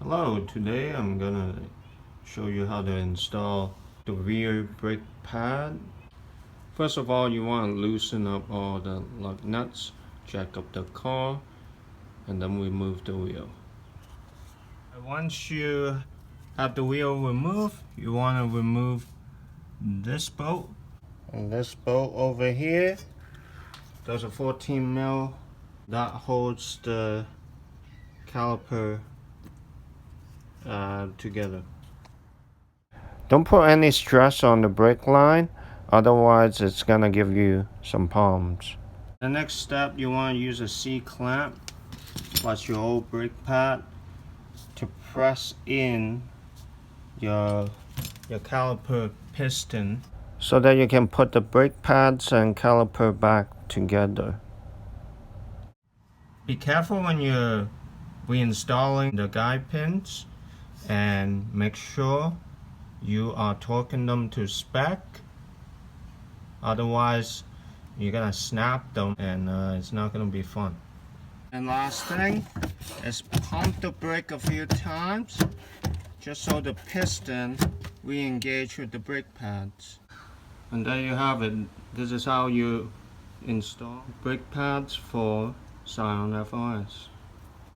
Hello, today I'm gonna show you how to install the rear brake pad. First of all, you want to loosen up all the lug nuts, jack up the car, and then remove the wheel. Once you have the wheel removed, you want to remove this bolt. And this bolt over here, there's a 14 mil that holds the caliper together. Don't put any stress on the brake line, otherwise it's gonna give you some problems. The next step, you want to use a C-clamp plus your old brake pad to press in your caliper piston so that you can put the brake pads and caliper back together. Be careful when you're reinstalling the guide pins, and make sure you are torquing them to spec, otherwise you're gonna snap them and it's not gonna be fun. And last thing is pump the brake a few times just so the piston re-engage with the brake pads. And there you have it. This is how you install brake pads for Scion FRS.